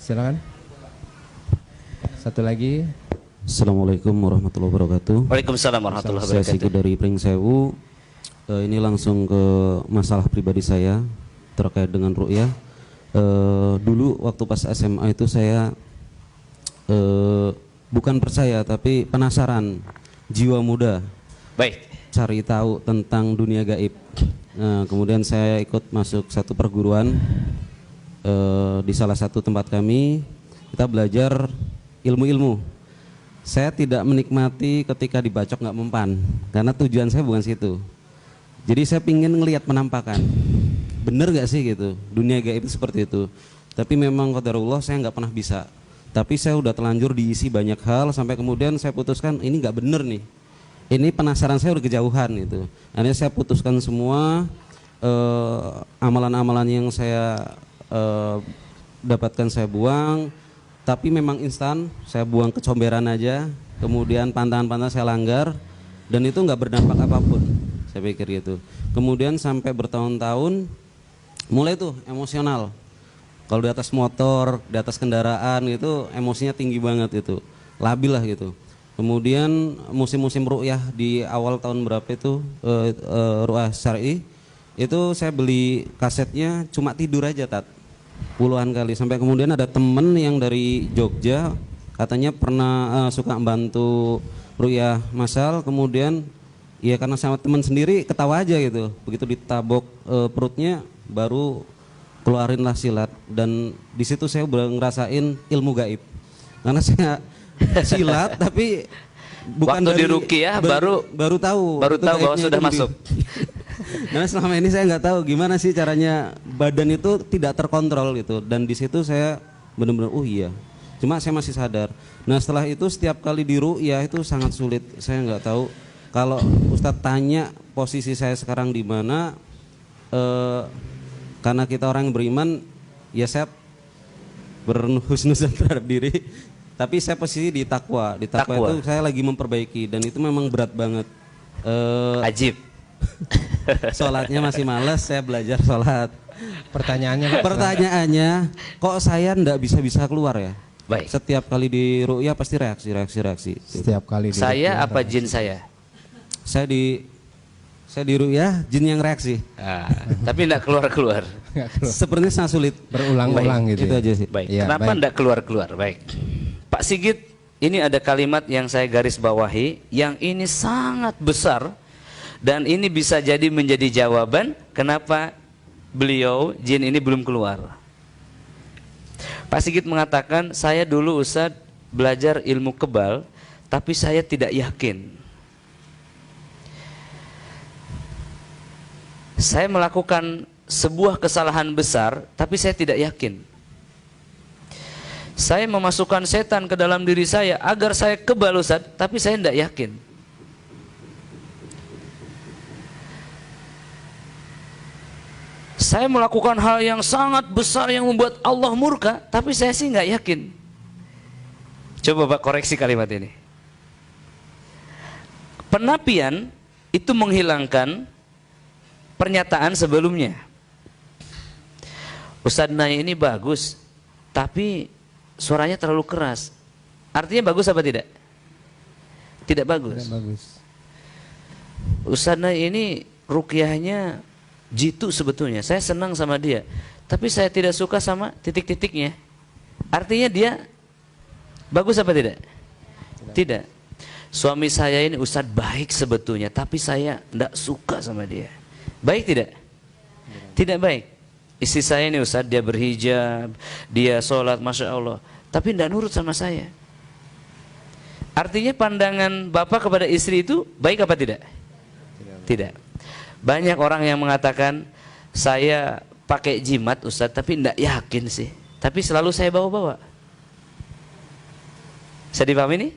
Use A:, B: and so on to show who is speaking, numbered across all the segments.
A: Silakan. Satu lagi.
B: Assalamualaikum warahmatullahi wabarakatuh.
C: Waalaikumsalam warahmatullahi
B: Saya
C: wabarakatuh.
B: Siku dari Pringsewu. Ini langsung ke masalah pribadi saya terkait dengan ru'yah. Dulu waktu pas SMA itu saya bukan percaya tapi penasaran, jiwa muda.
C: Baik.
B: Cari tahu tentang dunia gaib. Kemudian saya ikut masuk satu perguruan di salah satu tempat kami. Kita belajar ilmu-ilmu. Saya tidak menikmati ketika dibacok nggak mempan, karena tujuan saya bukan situ. Jadi saya pingin ngelihat penampakan, bener gak sih gitu, dunia gaib itu seperti itu. Tapi memang qadarullah saya nggak pernah bisa. Tapi saya udah telanjur diisi banyak hal sampai kemudian saya putuskan ini nggak bener nih. Ini penasaran saya udah kejauhan gitu. Akhirnya saya putuskan semua amalan-amalan yang saya dapatkan saya buang. Tapi memang instan, saya buang kecomberan aja, kemudian pantangan-pantangan saya langgar, dan itu nggak berdampak apapun, saya pikir gitu. Kemudian sampai bertahun-tahun, mulai tuh emosional. Kalau di atas motor, di atas kendaraan itu emosinya tinggi banget itu, labil lah gitu. Kemudian musim-musim ru'yah di awal tahun berapa itu, ru'yah syar'i, itu saya beli kasetnya cuma tidur aja Tat. Puluhan kali sampai kemudian ada temen yang dari Jogja katanya pernah suka membantu ru'yah masal, kemudian ya karena sama teman sendiri ketawa aja gitu, begitu ditabok perutnya baru keluarinlah silat, dan di situ saya udah ngerasain ilmu gaib karena saya silat tapi bukan
C: waktu
B: dari,
C: di ruqyah
B: baru tahu
C: bahwa sudah masuk.
B: Karena selama ini saya nggak tahu gimana sih caranya badan itu tidak terkontrol gitu, dan di situ saya benar-benar oh iya, cuma saya masih sadar. Nah setelah itu setiap kali di ru'yah itu sangat sulit, saya nggak tahu kalau Ustadz tanya posisi saya sekarang di mana, karena kita orang yang beriman ya saya berhusnuzan terhadap diri, tapi saya posisi di takwa itu saya lagi memperbaiki, dan itu memang berat banget.
C: Ajib.
B: Sholatnya masih males, saya belajar sholat.
A: Pertanyaannya,
B: kok saya ndak bisa keluar ya?
C: Baik.
B: Setiap kali di ru'yah pasti reaksi.
A: setiap kali di
C: Saya
A: ruqyah
C: apa jin saya?
B: Saya di ru'yah jin yang reaksi.
C: Tapi tidak keluar-keluar.
B: Sepertinya sangat sulit.
A: berulang-ulang gitu.
B: Itu
A: Ya?
B: aja sih.
C: Baik.
A: Ya,
C: Kenapa
A: baik.
C: tidak keluar-keluar? Baik. Pak Sigit, ini ada kalimat yang saya garis bawahi, yang ini sangat besar. Dan ini bisa jadi menjadi jawaban kenapa beliau jin ini belum keluar. Pak Sigit mengatakan, saya dulu Ustadz belajar ilmu kebal, tapi saya tidak yakin. Saya melakukan sebuah kesalahan besar, tapi saya tidak yakin. Saya memasukkan setan ke dalam diri saya agar saya kebal Ustadz, tapi saya tidak yakin. Saya melakukan hal yang sangat besar yang membuat Allah murka, tapi saya sih nggak yakin. Coba Pak koreksi kalimat ini. Penapian itu menghilangkan pernyataan sebelumnya. Ustadz Nay ini bagus, tapi suaranya terlalu keras. Artinya bagus apa tidak? Tidak bagus.
A: Tidak bagus.
C: Ustadz Nay ini ruqyahnya jitu sebetulnya, saya senang sama dia, tapi saya tidak suka sama titik-titiknya. Artinya dia bagus apa tidak? Tidak. Suami saya ini Ustadz baik sebetulnya, tapi saya tidak suka sama dia. Baik tidak? Tidak baik. Istri saya ini Ustadz, dia berhijab, dia sholat, Masya Allah, tapi tidak nurut sama saya. Artinya pandangan bapak kepada istri itu baik apa tidak? Tidak. Banyak orang yang mengatakan saya pakai jimat Ustadz, tapi tidak yakin sih. Tapi selalu saya bawa-bawa. Saya dipahami ini?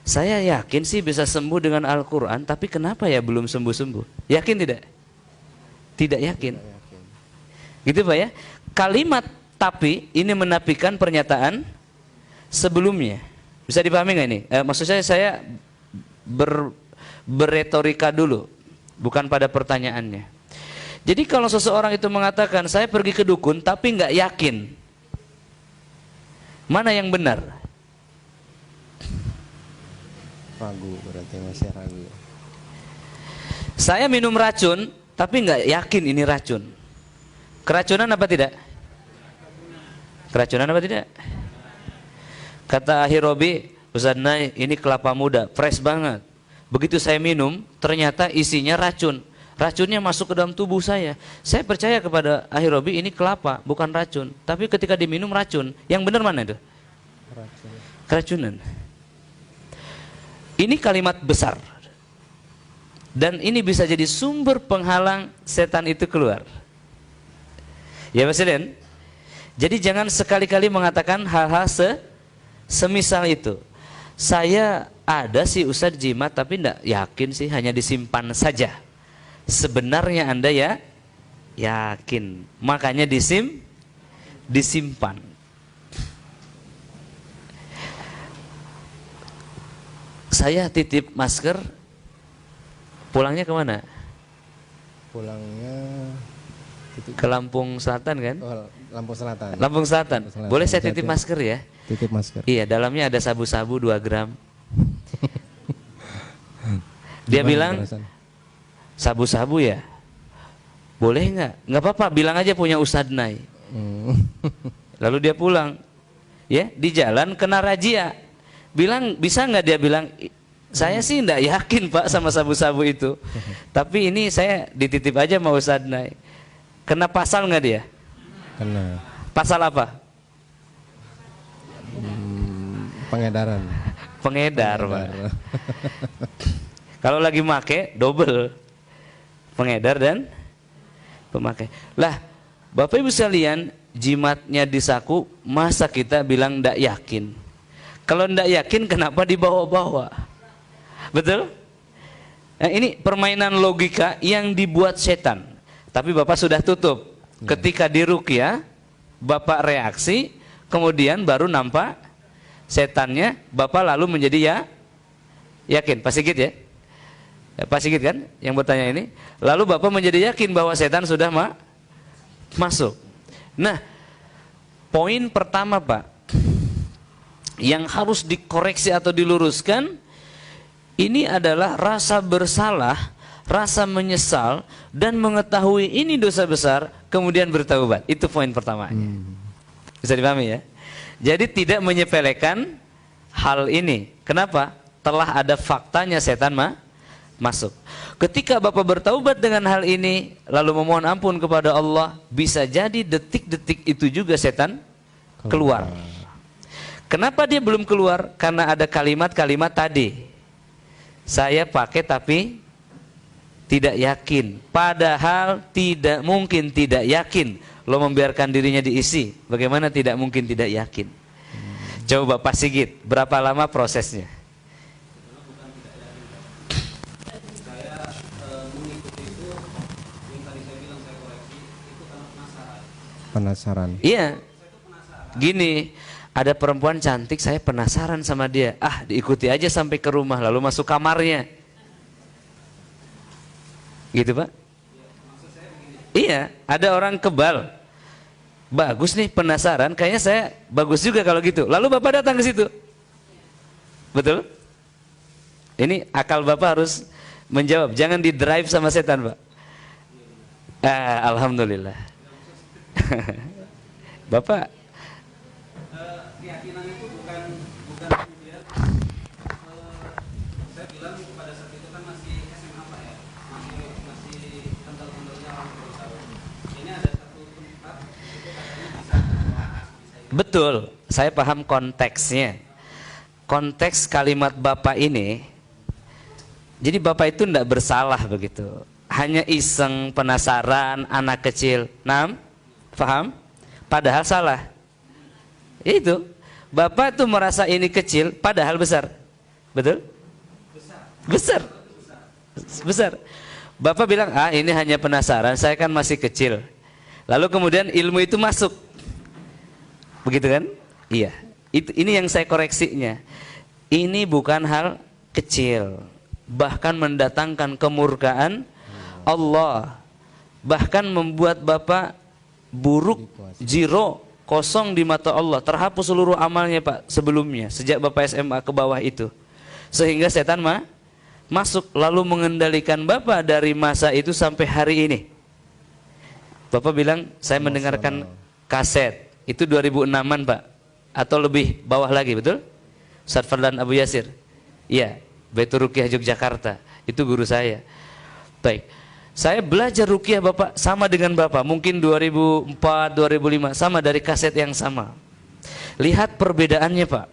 C: Saya yakin sih bisa sembuh dengan Al-Quran, tapi kenapa ya belum sembuh-sembuh? Yakin tidak? Tidak yakin. Gitu Pak ya? Kalimat tapi ini menafikan pernyataan sebelumnya. Bisa dipahami nggak ini? Maksud saya berretorika dulu, bukan pada pertanyaannya. Jadi kalau seseorang itu mengatakan saya pergi ke dukun tapi nggak yakin, mana yang benar?
A: Ragu, berarti masih ragu.
C: Saya minum racun tapi nggak yakin ini racun. Keracunan apa tidak? Keracunan apa tidak? Kata Akhir Robi, Ustaz Nay, ini kelapa muda, fresh banget. Begitu saya minum, ternyata isinya racun. Racunnya masuk ke dalam tubuh saya. Saya percaya kepada Akhir Robi, ini kelapa, bukan racun. Tapi ketika diminum racun, yang benar mana itu?
A: Racun.
C: Keracunan. Ini kalimat besar. Dan ini bisa jadi sumber penghalang setan itu keluar. Ya Pak Presiden? Jadi jangan sekali-kali mengatakan hal-hal semisal itu. Saya ada sih Ustadz jimat tapi tidak yakin sih, hanya disimpan saja. Sebenarnya Anda ya yakin, makanya disimpan. Saya titip masker, pulangnya kemana?
A: Pulangnya
C: ke Lampung Selatan kan?
A: Oh, Lampung Selatan.
C: Lampung Selatan. Boleh saya titip masker ya?
A: Titip masker.
C: Iya, dalamnya ada sabu-sabu 2 gram. Dia
A: Gimana
C: bilang,
A: perasaan?
C: sabu-sabu ya? Boleh nggak? Nggak apa-apa, bilang aja punya Ustadz Nay. Lalu dia pulang. Ya, di jalan kena razia. Bilang, bisa nggak dia bilang, saya sih nggak yakin Pak sama sabu-sabu itu. Tapi ini saya dititip aja sama Ustadz Nay. Kena pasal nggak dia?
A: Kena.
C: Pasal apa?
A: Pengedaran.
C: Pengedar, Pak. Kalau lagi make double. Pengedar dan pemakai. Lah, Bapak Ibu sekalian, jimatnya di saku, masa kita bilang ndak yakin? Kalau ndak yakin kenapa dibawa-bawa? Betul? Nah, ini permainan logika yang dibuat setan. Tapi Bapak sudah tutup. Ketika diruqyah, Bapak reaksi, kemudian baru nampak setannya, Bapak lalu menjadi yakin. Pak Sigit ya? Pak Sigit kan yang bertanya ini. Lalu Bapak menjadi yakin bahwa setan sudah masuk. Nah, poin pertama Pak, yang harus dikoreksi atau diluruskan, ini adalah rasa bersalah, rasa menyesal, dan mengetahui ini dosa besar, kemudian bertaubat. Itu poin pertamanya. Bisa dipahami ya? Jadi tidak menyepelekan hal ini. Kenapa? Telah ada faktanya setan masuk. Ketika Bapak bertaubat dengan hal ini, lalu memohon ampun kepada Allah, bisa jadi detik-detik itu juga setan keluar. Kenapa dia belum keluar? Karena ada kalimat-kalimat tadi. Saya pakai tapi tidak yakin, padahal tidak mungkin tidak yakin. Lo membiarkan dirinya diisi, bagaimana tidak mungkin tidak yakin? Coba Pak Sigit, berapa lama prosesnya?
A: Penasaran.
C: Iya, gini, ada perempuan cantik, saya penasaran sama dia. Ah, diikuti aja sampai ke rumah, lalu masuk kamarnya. Gitu Pak? Iya, ada orang kebal, bagus nih, penasaran, kayaknya saya bagus juga kalau gitu. Lalu Bapak datang ke situ, betul? Ini akal Bapak harus menjawab, jangan di drive sama setan Pak. Alhamdulillah. Bapak,
B: keyakinan itu bukan kemudian saya bilang pada saat itu kan masih SMA Pak ya, masih kental-kentalnya orang berusaha. Ini ada satu tempat itu katanya bisa
C: betul, saya paham konteksnya. Konteks kalimat Bapak ini, jadi Bapak itu tidak bersalah begitu, hanya iseng, penasaran, anak kecil. Paham? Padahal salah. Itu Bapak tuh merasa ini kecil, padahal besar. Betul? Besar. Besar. Bapak bilang, ini hanya penasaran, saya kan masih kecil. Lalu kemudian ilmu itu masuk. Begitu kan? Iya. Ini yang saya koreksinya. Ini bukan hal kecil, bahkan mendatangkan kemurkaan Allah. bahkan membuat Bapak buruk, zero, kosong di mata Allah, terhapus seluruh amalnya Pak sebelumnya, sejak Bapak SMA ke bawah itu, sehingga setan masuk lalu mengendalikan Bapak dari masa itu sampai hari ini. Bapak bilang saya mendengarkan kaset itu 2006-an Pak, atau lebih bawah lagi, betul? Ustaz Fadlan Abu Yasir, iya, Baitur Ruqyah Yogyakarta, itu guru saya. Baik, saya belajar ruqyah Bapak sama dengan Bapak, mungkin 2004, 2005, sama dari kaset yang sama. Lihat perbedaannya Pak.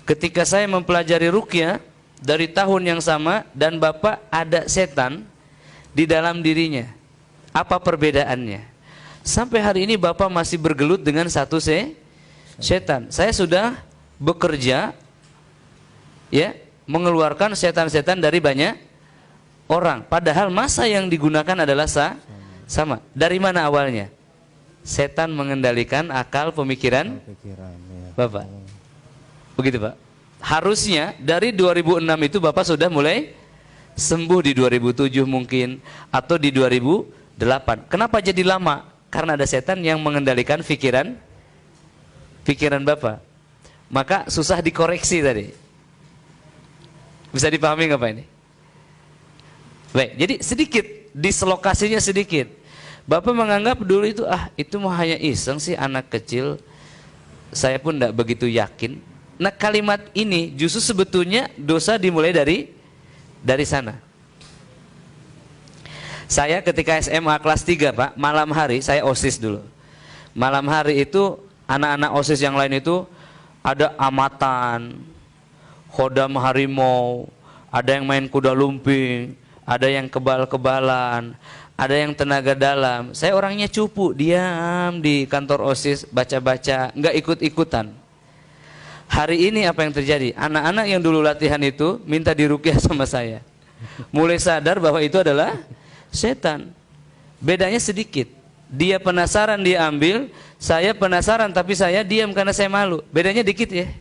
C: Ketika saya mempelajari ruqyah dari tahun yang sama dan Bapak ada setan di dalam dirinya. Apa perbedaannya? Sampai hari ini Bapak masih bergelut dengan satu setan. Saya sudah bekerja ya, mengeluarkan setan-setan dari banyak orang, padahal masa yang digunakan adalah sama. Dari mana awalnya? Setan mengendalikan akal pemikiran Bapak. Begitu Pak. Harusnya dari 2006 itu Bapak sudah mulai sembuh di 2007 mungkin, atau di 2008. Kenapa jadi lama? Karena ada setan yang mengendalikan pikiran Bapak. Maka susah dikoreksi tadi. Bisa dipahami nggak Pak ini? Baik, jadi sedikit, dislokasinya sedikit. Bapak menganggap dulu itu, itu mah hanya iseng sih, anak kecil. Saya pun tidak begitu yakin. Nah, kalimat ini justru sebetulnya dosa dimulai dari sana. Saya ketika SMA kelas 3 Pak, malam hari, saya OSIS dulu. Malam hari itu anak-anak OSIS yang lain itu ada amatan, khodam harimau, ada yang main kuda lumping, ada yang kebal-kebalan, ada yang tenaga dalam. Saya orangnya cupu, diam di kantor OSIS, baca-baca, nggak ikut-ikutan. Hari ini apa yang terjadi? Anak-anak yang dulu latihan itu minta diruqyah sama saya. Mulai sadar bahwa itu adalah setan. Bedanya sedikit. Dia penasaran, dia ambil. Saya penasaran tapi saya diam karena saya malu. Bedanya dikit ya.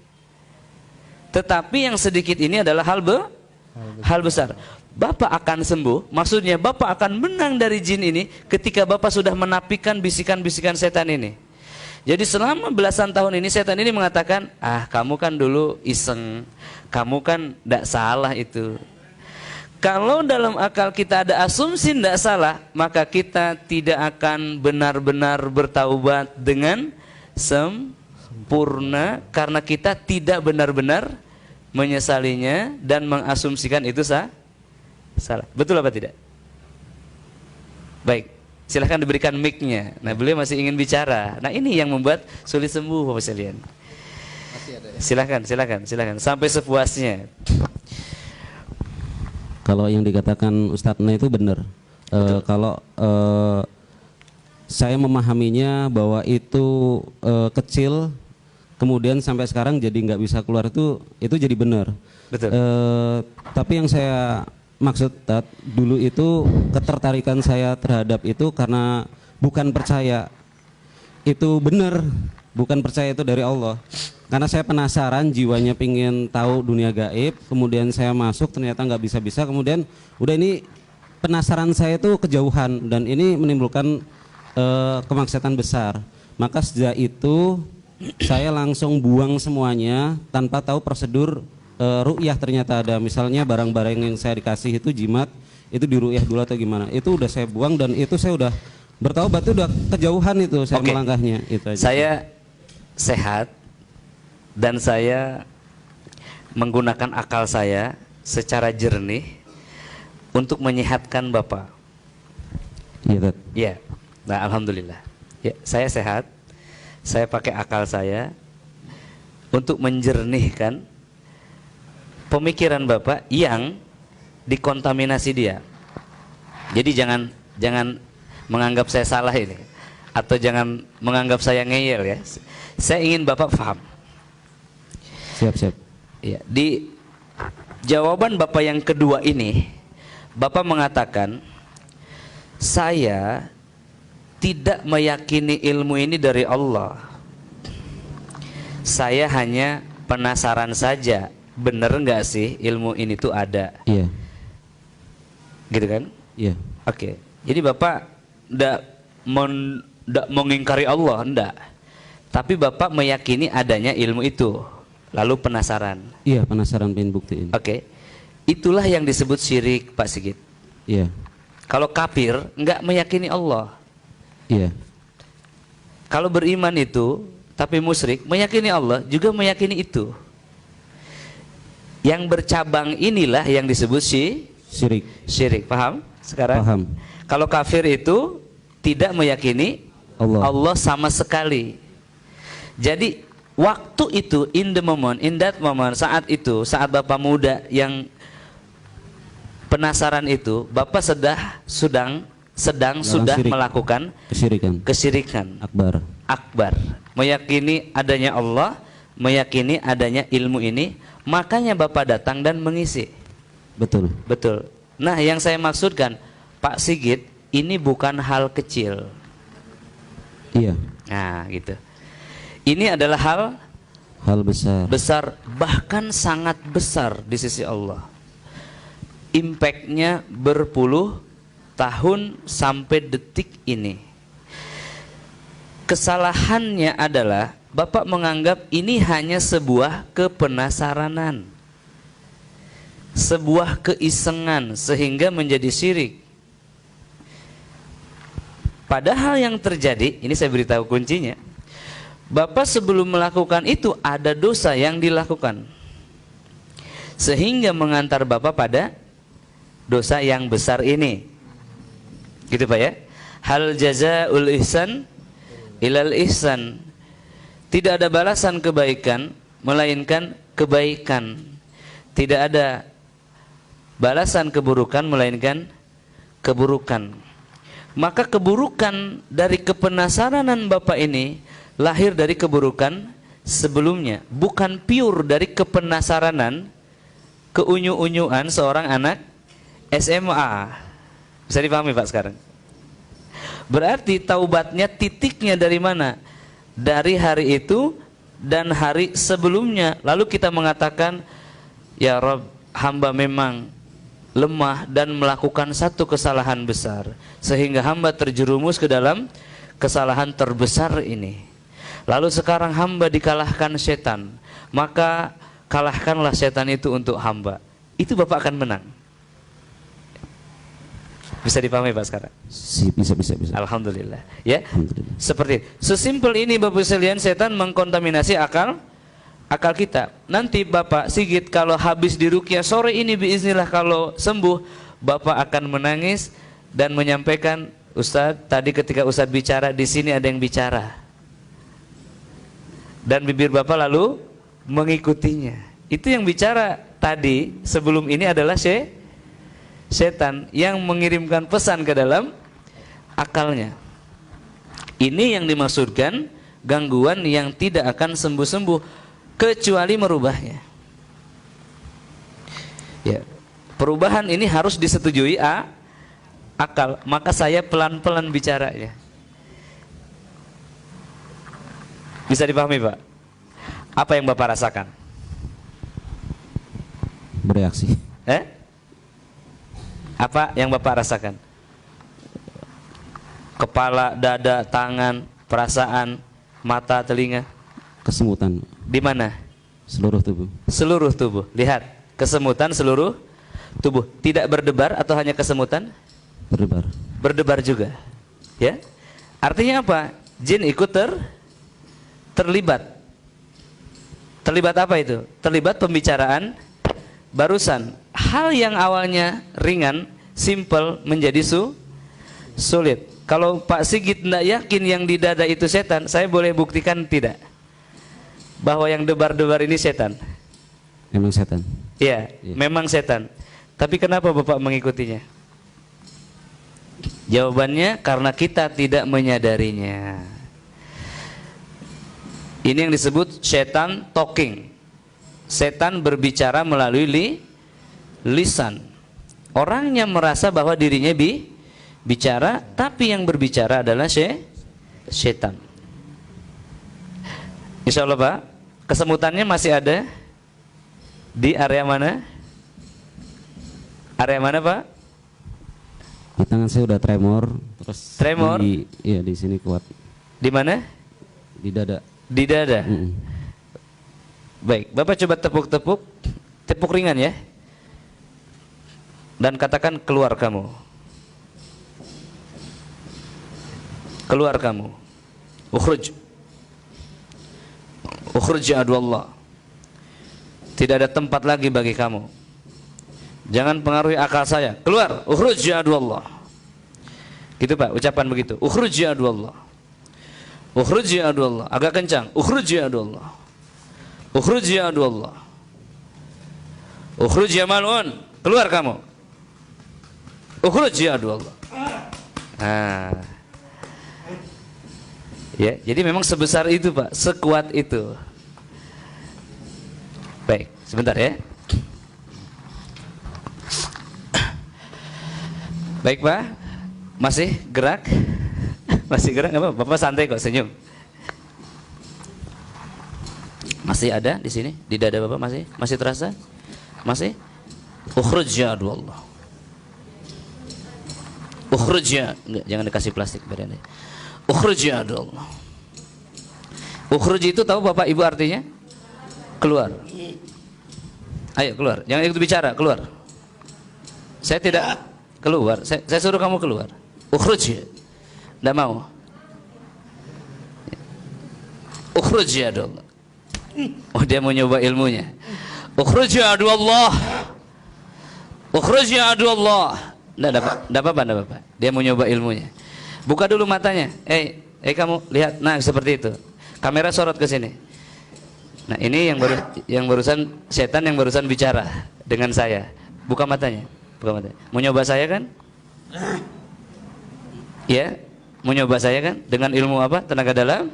C: Tetapi yang sedikit ini adalah hal besar. Bapak akan sembuh, maksudnya Bapak akan menang dari jin ini ketika Bapak sudah menapikan bisikan-bisikan setan ini. Jadi selama belasan tahun ini setan ini mengatakan, kamu kan dulu iseng, kamu kan tidak salah itu. Kalau dalam akal kita ada asumsi tidak salah, maka kita tidak akan benar-benar bertaubat dengan sempurna, karena kita tidak benar-benar menyesalinya dan mengasumsikan itu salah. Betul apa tidak? Baik, silahkan diberikan mic-nya. Nah, beliau masih ingin bicara. Nah, ini yang membuat sulit sembuh Bapak sekalian. Silahkan sampai sepuasnya.
B: Kalau yang dikatakan Ustadz itu benar. Kalau saya memahaminya bahwa itu kecil, kemudian sampai sekarang jadi nggak bisa keluar, itu jadi benar.
C: Betul.
B: Tapi yang saya maksud dulu itu ketertarikan saya terhadap itu karena bukan percaya itu benar, bukan percaya itu dari Allah. Karena saya penasaran, jiwanya pingin tahu dunia gaib, kemudian saya masuk ternyata nggak bisa-bisa, kemudian udah ini penasaran saya itu kejauhan dan ini menimbulkan kemaksiatan besar. Maka sejak itu saya langsung buang semuanya tanpa tahu prosedur ruqyah. Ternyata ada misalnya barang-barang yang saya dikasih itu jimat, itu diruqyah dulu atau gimana, itu udah saya buang dan itu saya udah bertaubat, itu udah kejauhan itu saya melangkahnya. Itu aja.
C: Saya sehat dan saya menggunakan akal saya secara jernih untuk menyehatkan Bapak.
B: Iya.
C: Ya, nah alhamdulillah. Ya, saya sehat. Saya pakai akal saya untuk menjernihkan pemikiran Bapak yang dikontaminasi dia. Jadi jangan menganggap saya salah ini, atau jangan menganggap saya ngeyel ya. Saya ingin Bapak paham.
B: Siap.
C: Ya, di jawaban Bapak yang kedua ini, Bapak mengatakan, saya tidak meyakini ilmu ini dari Allah. Saya hanya penasaran saja, bener nggak sih ilmu ini tuh ada?
B: Iya.
C: Gitu kan?
B: Iya.
C: Oke. Jadi Bapak ndak mengingkari Allah, enggak. Tapi Bapak meyakini adanya ilmu itu. Lalu penasaran.
B: Iya, penasaran pengen buktiin.
C: Oke. Itulah yang disebut syirik, Pak Sigit.
B: Iya.
C: Kalau kafir enggak meyakini Allah.
B: Iya.
C: Kalau beriman itu tapi musyrik, meyakini Allah juga meyakini itu. Yang bercabang inilah yang disebut
B: Syirik.
C: syirik. Paham sekarang?
B: Paham.
C: Kalau kafir itu tidak meyakini Allah sama sekali. Jadi waktu itu, in that moment, saat itu, saat Bapak muda yang penasaran itu, Bapak sedang sudah
B: syirik.
C: melakukan kesyirikan akbar. Meyakini adanya Allah, meyakini adanya ilmu ini, makanya Bapak datang dan mengisi.
B: Betul.
C: Betul. Nah, yang saya maksudkan, Pak Sigit, ini bukan hal kecil.
B: Iya.
C: Nah, gitu. Ini adalah hal besar, bahkan sangat besar di sisi Allah. Impactnya berpuluh tahun sampai detik ini. Kesalahannya adalah Bapak menganggap ini hanya sebuah kepenasaranan, sebuah keisengan, sehingga menjadi syirik. Padahal yang terjadi, ini saya beritahu kuncinya, Bapak sebelum melakukan itu ada dosa yang dilakukan, sehingga mengantar Bapak pada dosa yang besar ini. Gitu Pak ya. Hal jazaul ihsan ilal ihsan. Tidak ada balasan kebaikan melainkan kebaikan. Tidak ada balasan keburukan melainkan keburukan. Maka keburukan dari kepenasaranan Bapak ini lahir dari keburukan sebelumnya, bukan pure dari kepenasaranan, keunyu-unyuan seorang anak SMA. Bisa dipahami Pak sekarang? Berarti taubatnya titiknya dari mana? Dari hari itu dan hari sebelumnya. Lalu kita mengatakan, ya Rabb, hamba memang lemah dan melakukan satu kesalahan besar, sehingga hamba terjerumus ke dalam kesalahan terbesar ini. Lalu sekarang hamba dikalahkan setan, maka kalahkanlah setan itu untuk hamba. Itu Bapak akan menang. Bisa dipahami Pak sekarang?
B: Bisa.
C: Alhamdulillah. Ya.
B: Alhamdulillah.
C: Seperti sesimpel ini Bapak sekalian, setan mengkontaminasi akal kita. Nanti Bapak Sigit kalau habis diruqyah sore ini biiznillah, kalau sembuh, Bapak akan menangis dan menyampaikan, Ustadz, tadi ketika Ustadz bicara di sini ada yang bicara. Dan bibir Bapak lalu mengikutinya. Itu yang bicara tadi sebelum ini adalah setan yang mengirimkan pesan ke dalam akalnya. Ini yang dimaksudkan gangguan yang tidak akan sembuh-sembuh kecuali merubahnya. Ya, perubahan ini harus disetujui akal. Maka saya pelan-pelan bicaranya. Bisa dipahami Pak? Apa yang Bapak rasakan?
B: Bereaksi.
C: Apa yang Bapak rasakan? Kepala, dada, tangan, perasaan, mata, telinga?
B: Kesemutan.
C: Di mana?
B: Seluruh tubuh.
C: Seluruh tubuh. Lihat, kesemutan seluruh tubuh. Tidak berdebar atau hanya kesemutan?
B: Berdebar.
C: Berdebar juga. Ya. Artinya apa? Jin ikut terlibat. Terlibat apa itu? Terlibat pembicaraan barusan. Hal yang awalnya ringan, simple, menjadi sulit. Kalau Pak Sigit tidak yakin yang di dada itu setan, saya boleh buktikan tidak? Bahwa yang debar-debar ini setan.
B: Memang setan.
C: Iya, memang setan. Tapi kenapa Bapak mengikutinya? Jawabannya karena kita tidak menyadarinya. Ini yang disebut setan talking. Setan berbicara melalui lisan. Orangnya merasa bahwa dirinya bicara, tapi yang berbicara adalah setan. Insya Allah Pak, kesemutannya masih ada di area mana? Area mana Pak?
B: Di tangan saya udah tremor, terus
C: Tremor?
B: Iya, di sini kuat.
C: Di mana?
B: Di dada.
C: Di dada.
B: Mm-mm.
C: Baik, Bapak coba tepuk-tepuk, tepuk ringan ya. Dan katakan keluar kamu. Keluar kamu. Ukhruj. Ukhruj ya Allah. Tidak ada tempat lagi bagi kamu. Jangan pengaruhi akal saya. Keluar. Ukhruj ya Allah. Gitu Pak, ucapan begitu. Ukhruj ya Allah. Ukhruj ya Allah. Agak kencang. Ukhruj ya Allah. Ukhruj ya Allah. Ukhruj ya mal'un. Keluar kamu. Ukhruj ya Allah. Nah. Ya, jadi memang sebesar itu Pak, sekuat itu. Baik, sebentar ya. Baik Pak, masih gerak? Masih gerak nggak apa? Bapak santai kok, senyum. Masih ada di sini, di dada Bapak masih terasa? Masih? Ukhruj ya Allah. Ukhruj ya, enggak, jangan dikasih plastik badannya. Ukhruj ya Allah. Ukhruj itu tahu Bapak Ibu artinya? Keluar. Ayo keluar, jangan ikut bicara, keluar. Saya tidak keluar, saya suruh kamu keluar. Ukhruj ya. Tidak mau. Ukhruj ya Allah. Oh, dia mau nyoba ilmunya. Ukhruj ya Allah. Ukhruj ya Allah. Tidak apa-apa. Dia mau nyoba ilmunya. Buka dulu matanya. Kamu lihat. Nah, seperti itu. Kamera sorot ke sini. Nah, ini yang barusan setan yang barusan bicara dengan saya. Buka matanya. Buka matanya. Mau nyoba saya kan? Ya, mau nyoba saya kan? Dengan ilmu apa? Tenaga dalam?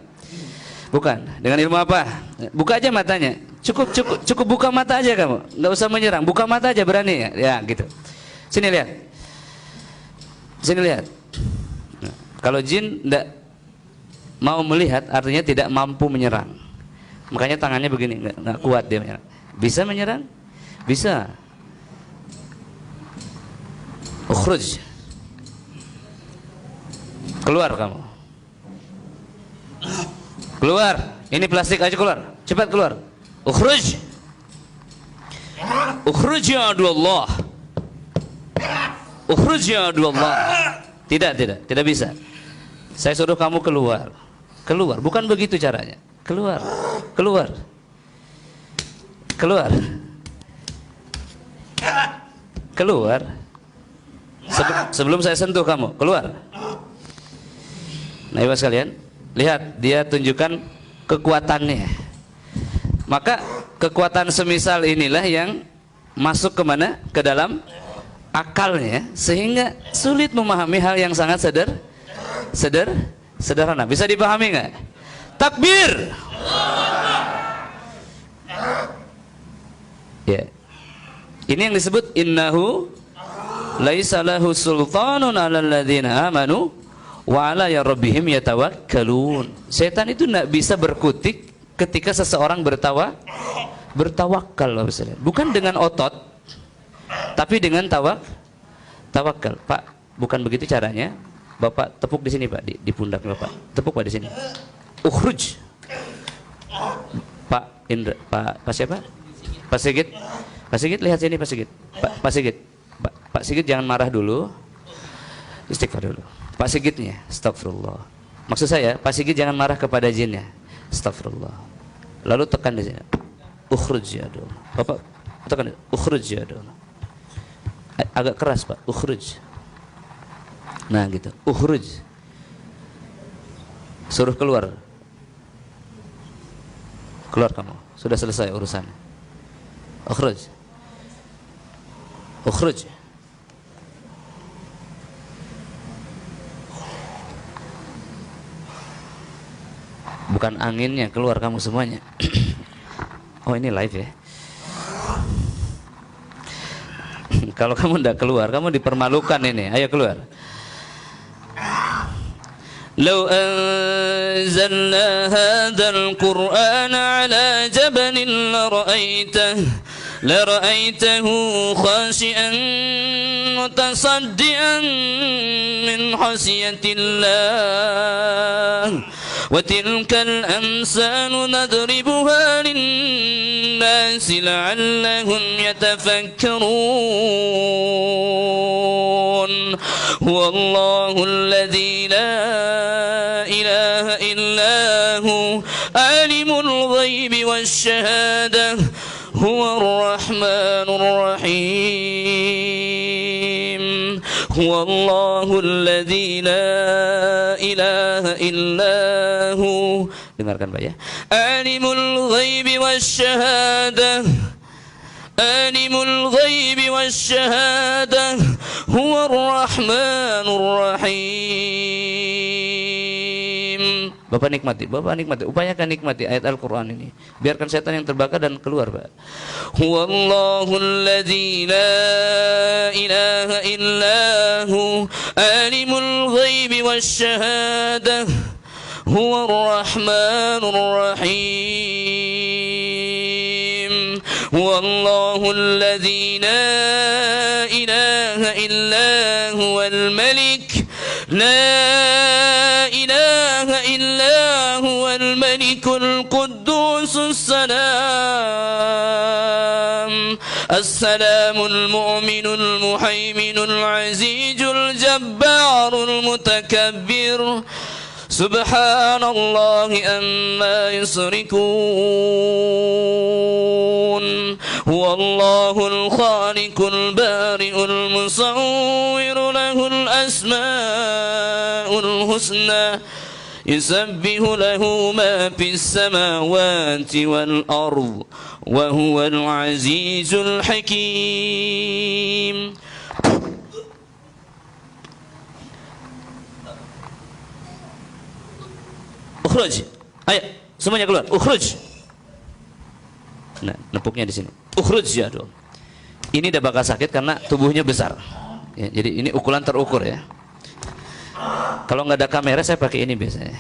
C: Bukan. Dengan ilmu apa? Buka aja matanya. Cukup buka mata aja kamu. Nggak usah menyerang. Buka mata aja, berani ya? Ya, gitu. Sini lihat. Sini lihat. Nah, kalau jin tidak mau melihat, artinya tidak mampu menyerang. Makanya tangannya begini, nggak kuat dia menyerang. Bisa menyerang? Bisa. Ukhruj. Keluar kamu. Keluar. Ini plastik aja, keluar. Cepat keluar. Ukhruj. Ukhruj ya Allah. Ukhruj ya Allah. Tidak bisa. Saya suruh kamu keluar. Keluar, bukan begitu caranya. Keluar. Sebelum saya sentuh kamu, keluar. Nah, ibu sekalian, lihat dia tunjukkan kekuatannya. Maka kekuatan semisal inilah yang masuk kemana? Ke dalam akalnya, sehingga sulit memahami hal yang sangat sederhana. Bisa dipahami nggak? Takbir. Ya. Ini yang disebut innahu laisa lahu sultanun 'alal ladzina amanu wa 'ala rabbihim yatawakkalun. Setan itu tidak bisa berkutik ketika seseorang bertawakal, bukan dengan otot, tapi dengan tawakal. Pak, bukan begitu caranya. Bapak tepuk di sini Pak, di pundak Bapak. Tepuk Pak di sini. Ukhruj. Pak Indra, Pak siapa? Pak Sigit. Pak Sigit lihat sini Pak Sigit. Pak Sigit. Pak Sigit jangan marah dulu. Istighfar dulu. Pak Sigitnya, astagfirullah. Maksud saya, Pak Sigit jangan marah kepada jinnya. Astagfirullah. Lalu tekan di sini. Ukhruj ya Allah. Bapak tekan. Ukhruj ya Allah. Agak keras Pak. Ukhruj. Nah gitu, ukhruj. Suruh keluar. Keluar kamu. Sudah selesai urusan. Ukhruj. Ukhruj. Bukan anginnya, keluar kamu semuanya. Oh, ini live ya. Kalau kamu tidak keluar, kamu dipermalukan ini. Ayo keluar. لو أنزلنا هذا القرآن على جبل لرأيته لرأيته خاشعا متصدعا من خشية الله وتلك الأمثال نضربها للناس لعلهم يتفكرون هو الله الذي لا إله إلا هو عالم الغيب والشهادة هو الرحمن الرحيم هو الله الذي لا إله إلا هو. Dengarkan Pak ya. Alimul ghaibi wasyahada Alimul ghaibi wasyahada huwa ar-rahmanur rahim. Bapak nikmati, upayakan nikmati ayat Al-Quran ini. Biarkan setan yang terbakar dan keluar, Pak. Huwallahul ladzi la ilaha illahu alimul ghaibi wasyahada huwa ar-rahmanur rahim. Huwallahul ladzi la ilaha illa huwal malik لا إله إلا هو الملك القدوس السلام المؤمن المهيمن العزيز الجبار المتكبر سبحان الله أما يشركون هو الله الخالق البارئ المصور له الأسماء الحسنى يسبح له ما في السماوات والأرض وهو العزيز الحكيم. Ukhruj. Ayo, semuanya keluar. Ukhruj. Nah, nepuknya di sini. Ukhruj ya, dong. Ini udah bakal sakit karena tubuhnya besar. Ya, jadi ini ukuran terukur ya. Kalau nggak ada kamera saya pakai ini biasanya.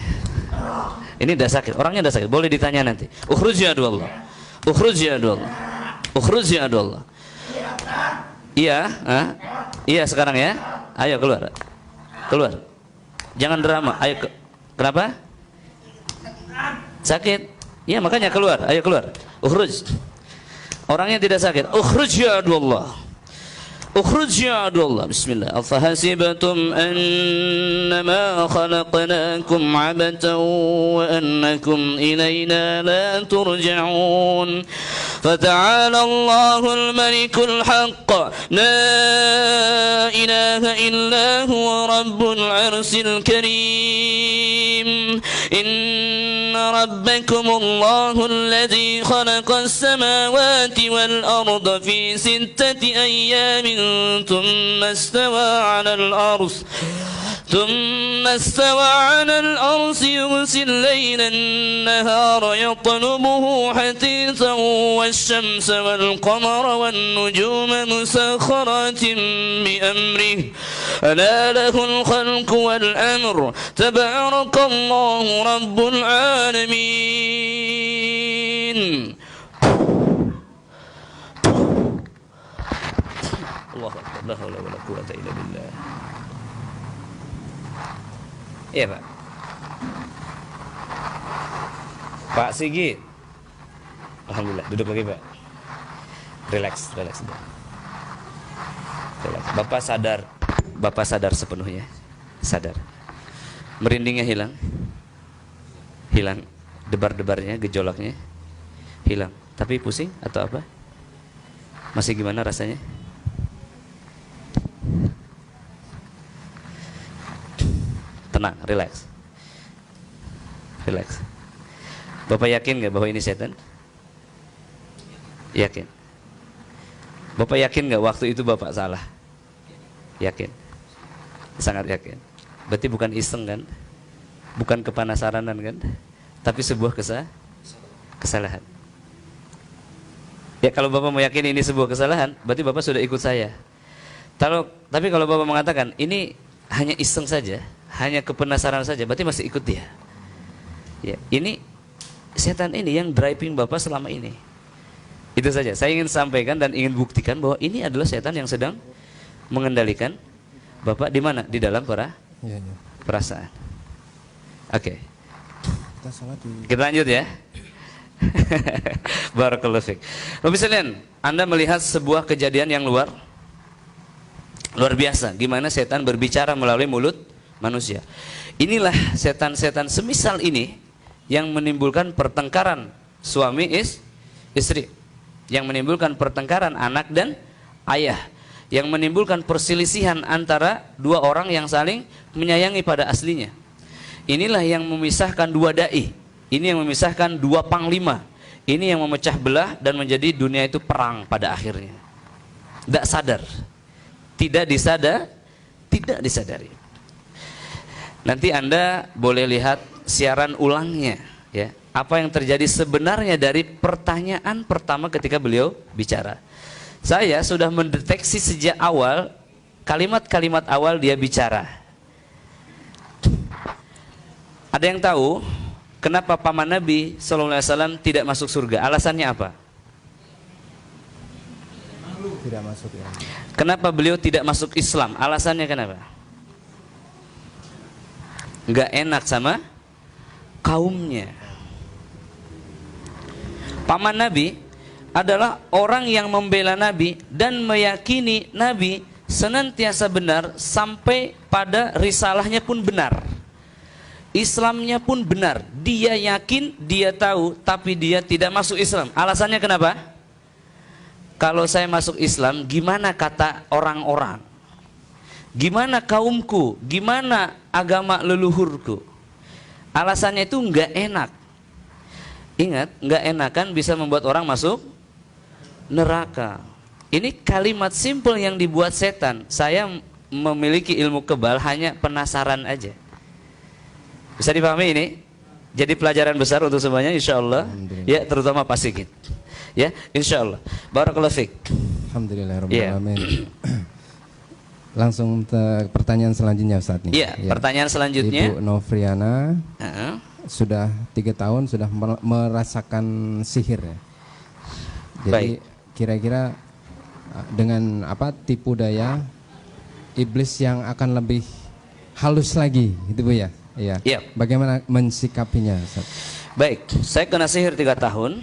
C: Ini udah sakit, orangnya udah sakit. Boleh ditanya nanti. Ukhruj ya Allah. Ukhruj ya Allah. Ukhruj ya Allah. Iya, iya sekarang ya. Ayo keluar. Keluar. Jangan drama. Ayo kenapa? Sakit. Iya makanya keluar. Ayo keluar. Ukhruj. Orangnya tidak sakit. Ukhruj ya Allah. Ukhruj ya Allah. Bismillah. Afahasibatum annama khalaqnakum abatan wa annakum ilayna la turja'un. Fata'ala Allahul malikul haqq la ilaha illa huwa rabbul arsil karim. Inna rabbakum Allahul ladzi khalaqas samawati wal arda fi sittati ayyamin ثم استوى على الأرض يغشي الليل النهار يطلبه حثيثا والشمس والقمر والنجوم مسخرات بأمره ألا له الخلق والأمر تبارك الله رب العالمين. La haula wala quwwata illa billah. Iya Pak. Pak Sigit. Alhamdulillah, duduk lagi Pak. Relax. Relax. Bapak sadar sepenuhnya. Sadar. Merindingnya hilang. Hilang. Debar-debarnya, gejolaknya hilang. Tapi pusing atau apa? Masih gimana rasanya? Tenang, relax. Relax. Bapak yakin nggak bahwa ini setan? Yakin. Bapak yakin nggak waktu itu Bapak salah? Yakin. Sangat yakin. Berarti bukan iseng kan? Bukan kepanasaranan kan? Tapi sebuah kesalahan. Ya kalau Bapak mau yakin ini sebuah kesalahan, berarti Bapak sudah ikut saya. Tapi kalau Bapak mengatakan ini hanya iseng saja, hanya kepenasaran saja, berarti masih ikut dia. Ya, ini setan ini yang driving Bapak selama ini. Itu saja. Saya ingin sampaikan dan ingin buktikan bahwa ini adalah setan yang sedang mengendalikan Bapak di mana? Di dalam
A: Iya, iya.
C: perasaan. Oke.
A: Kita salat di
C: Kita lanjut ya. Barakallahu fiik. Bapak sekalian, Anda melihat sebuah kejadian yang luar biasa, gimana setan berbicara melalui mulut manusia. Inilah setan-setan semisal ini yang menimbulkan pertengkaran suami istri, yang menimbulkan pertengkaran anak dan ayah, yang menimbulkan perselisihan antara dua orang yang saling menyayangi pada aslinya. Inilah yang memisahkan dua dai, ini yang memisahkan dua panglima, ini yang memecah belah dan menjadi dunia itu perang pada akhirnya. Tidak sadar, tidak disadari. Nanti Anda boleh lihat siaran ulangnya, ya. Apa yang terjadi sebenarnya dari pertanyaan pertama ketika beliau bicara. Saya sudah mendeteksi sejak awal kalimat-kalimat awal dia bicara. Ada yang tahu kenapa paman Nabi SAW tidak masuk surga? Alasannya apa?
A: tidak masuk ya.
C: Kenapa beliau tidak masuk Islam? Alasannya kenapa? Nggak enak sama kaumnya. Paman Nabi adalah orang yang membela Nabi dan meyakini Nabi senantiasa benar sampai pada risalahnya pun benar, Islamnya pun benar. Dia yakin, dia tahu, tapi dia tidak masuk Islam. Alasannya kenapa? Kalau saya masuk Islam, gimana kata orang-orang? Gimana kaumku? Gimana agama leluhurku? Alasannya itu nggak enak. Ingat, nggak enakan bisa membuat orang masuk neraka. Ini kalimat simpel yang dibuat setan. Saya memiliki ilmu kebal, hanya penasaran aja. Bisa dipahami ini? Jadi pelajaran besar untuk semuanya, insya Allah. Ya, terutama Pak Sigit. Ya, insya Allah. Barakallahu fiik.
A: Alhamdulillahirrahmanirrahim. Langsung ke pertanyaan selanjutnya Ustaz nih.
C: Iya, pertanyaan selanjutnya.
A: Ibu Novriana sudah 3 tahun sudah merasakan sihir ya. Jadi kira-kira dengan apa tipu daya iblis yang akan lebih halus lagi gitu Bu ya. Iya.
C: Iya.
A: Bagaimana mensikapinya Ustaz?
C: Baik, saya kena sihir 3 tahun.